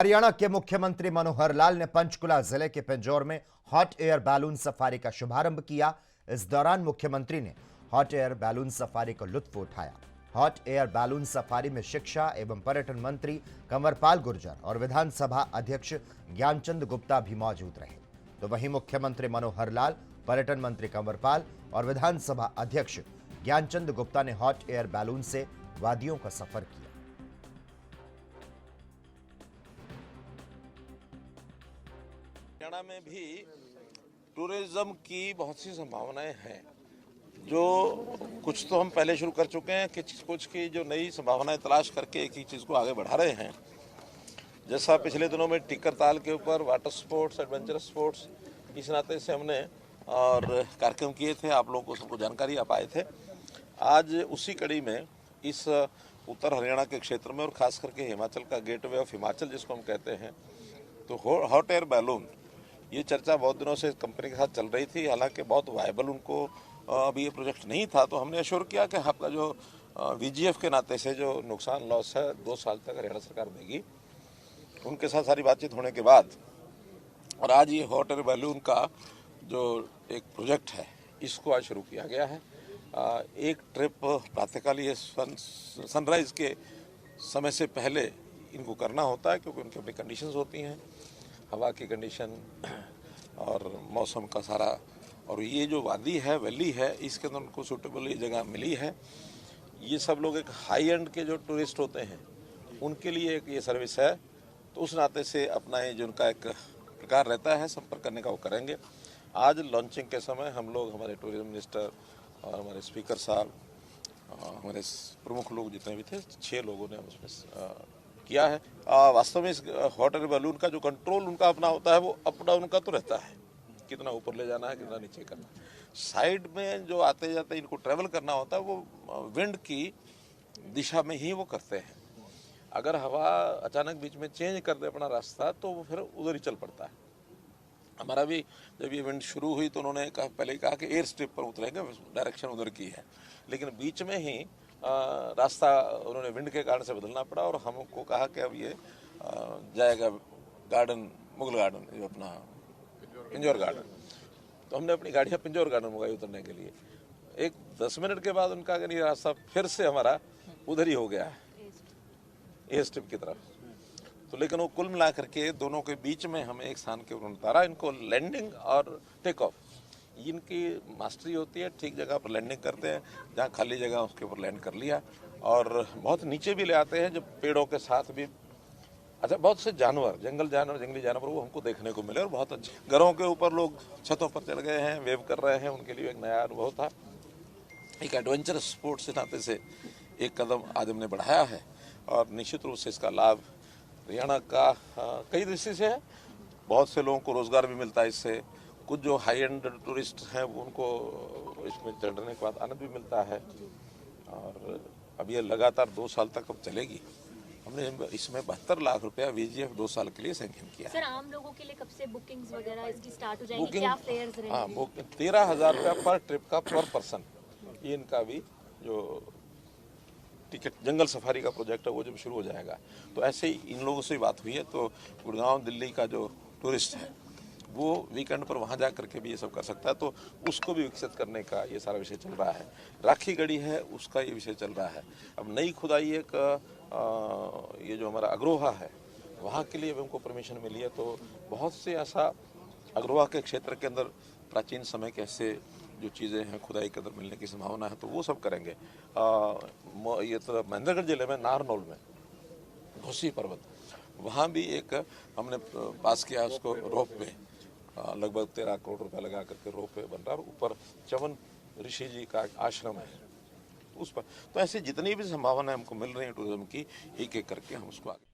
हरियाणा के मुख्यमंत्री मनोहर लाल ने पंचकुला जिले के पिंजौर में हॉट एयर बैलून सफारी का शुभारंभ किया। इस दौरान मुख्यमंत्री ने हॉट एयर बैलून सफारी का लुत्फ उठाया। हॉट एयर बैलून सफारी में शिक्षा एवं पर्यटन मंत्री कंवरपाल गुर्जर और विधानसभा अध्यक्ष ज्ञानचंद गुप्ता भी मौजूद रहे। तो वहीं मुख्यमंत्री मनोहर लाल, पर्यटन मंत्री कंवरपाल और विधानसभा अध्यक्ष ज्ञानचंद गुप्ता ने हॉट एयर बैलून से वादियों का सफर किया। हरियाणा में भी टूरिज्म की बहुत सी संभावनाएं हैं, जो कुछ तो हम पहले शुरू कर चुके हैं, कुछ की जो नई संभावनाएं तलाश करके एक ही चीज़ को आगे बढ़ा रहे हैं। जैसा पिछले दिनों में टिक्कर ताल के ऊपर वाटर स्पोर्ट्स, एडवेंचरस स्पोर्ट्स इस नाते से हमने और कार्यक्रम किए थे, आप लोगों को सबको जानकारी आप आए थे। आज उसी कड़ी में इस उत्तर हरियाणा के क्षेत्र में और खास करके हिमाचल का गेटवे ऑफ हिमाचल जिसको हम कहते हैं, तो हॉट एयर बैलून ये चर्चा बहुत दिनों से कंपनी के साथ चल रही थी। हालांकि बहुत वायबल उनको अभी ये प्रोजेक्ट नहीं था, तो हमने एश्योर किया कि आपका जो वीजीएफ के नाते से जो नुकसान लॉस है 2 साल तक हरियाणा सरकार देगी। उनके साथ सारी बातचीत होने के बाद और आज ये हॉट एयर बैलून का जो एक प्रोजेक्ट है इसको आज शुरू किया गया है। एक ट्रिप प्रातःकाल ये सनराइज के समय से पहले इनको करना होता है, क्योंकि उनकी अपनी कंडीशंस होती हैं, हवा की कंडीशन और मौसम का सारा। और ये जो वादी है, वैली है, इसके अंदर उनको सूटेबल ये जगह मिली है। ये सब लोग एक हाई एंड के जो टूरिस्ट होते हैं उनके लिए एक ये सर्विस है, तो उस नाते से अपना ये जो उनका एक प्रकार रहता है संपर्क करने का, वो करेंगे। आज लॉन्चिंग के समय हम लोग, हमारे टूरिज्म मिनिस्टर और हमारे स्पीकर साहब, हमारे प्रमुख लोग जितने भी थे, 6 लोगों ने उसमें किया है। वास्तव में इस हॉट एयर बैलून का जो कंट्रोल उनका अपना होता है, वो अप डाउन का तो रहता है, कितना ऊपर ले जाना है, कितना नीचे करना है। साइड में जो आते जाते इनको ट्रेवल करना होता है, वो विंड की दिशा में ही वो करते हैं। अगर हवा अचानक बीच में चेंज कर दे अपना रास्ता, तो वो फिर उधर ही चल पड़ता है। हमारा भी जब ये विंड शुरू हुई तो उन्होंने पहले ही कहा कि एयर स्ट्रिप पर उतरेंगे, डायरेक्शन उधर की है, लेकिन बीच में ही रास्ता उन्होंने विंड के कारण से बदलना पड़ा और हमको कहा कि अब ये जाएगा गार्डन, मुगल गार्डन, जो अपना पिंजौर गार्डन। तो हमने अपनी गाड़ियाँ पिंजौर गार्डन मंगाई उतरने के लिए। एक 10 मिनट के बाद उनका अगर ये रास्ता फिर से हमारा उधर ही हो गया है, एयर स्ट्रिप की तरफ। तो लेकिन वो कुल मिला करके दोनों के बीच में हमें एक स्थान के ऊपर उतारा। इनको लैंडिंग और टेक ऑफ इनकी मास्टरी होती है। ठीक जगह पर लैंडिंग करते हैं, जहाँ खाली जगह उसके ऊपर लैंड कर लिया, और बहुत नीचे भी ले आते हैं, जब पेड़ों के साथ भी अच्छा बहुत से जानवर, जंगली जानवर वो हमको देखने को मिले, और बहुत अच्छे घरों के ऊपर लोग छतों पर चढ़ गए हैं, वेव कर रहे हैं, उनके लिए एक नया अनुभव था। एक एडवेंचर स्पोर्ट्स के नाते से एक कदम आज हमने बढ़ाया है, और निश्चित रूप से इसका लाभ हरियाणा का कई दृष्टि से है। बहुत से लोगों को रोजगार भी मिलता है इससे। कुछ जो हाई एंड टूरिस्ट हैं उनको इसमें चढ़ने के बाद आनंद भी मिलता है। और अब ये लगातार 2 साल तक अब चलेगी। हमने इसमें 72 लाख रुपया वीजीएफ 2 साल के लिए सैंक्शन किया। सर, आम लोगों के लिए कब से बुकिंग्स वगैरह इसकी स्टार्ट हो जाएगी? क्या फेयर्स रहेंगे? हाँ, 13,000 रुपया पर ट्रिप का, पर पर्सन। ये इनका भी जो टिकट जंगल सफारी का प्रोजेक्ट है वो जब शुरू हो जाएगा, तो ऐसे ही इन लोगों से बात हुई है। तो गुड़गांव, दिल्ली का जो टूरिस्ट है वो वीकेंड पर वहाँ जा करके भी ये सब कर सकता है, तो उसको भी विकसित करने का ये सारा विषय चल रहा है। राखी गढ़ी है, उसका ये विषय चल रहा है। अब नई खुदाई एक ये जो हमारा अग्रोहा है वहाँ के लिए भी हमको परमिशन मिली है। तो बहुत से ऐसा अग्रोहा के क्षेत्र के अंदर प्राचीन समय के ऐसे जो चीज़ें हैं खुदाई के अंदर मिलने की संभावना है, तो वो सब करेंगे। ये तो महेंद्रगढ़ जिले में नारनौल में घोसी पर्वत, वहाँ भी एक हमने पास किया, उसको रोप वे लगभग 13 करोड़ रुपए लगा करके रोप वे बन रहा है। ऊपर चवन ऋषि जी का आश्रम है उस पर। तो ऐसे जितनी भी संभावनाएं हमको मिल रही हैं टूरिज्म की, एक एक करके हम उसको आगे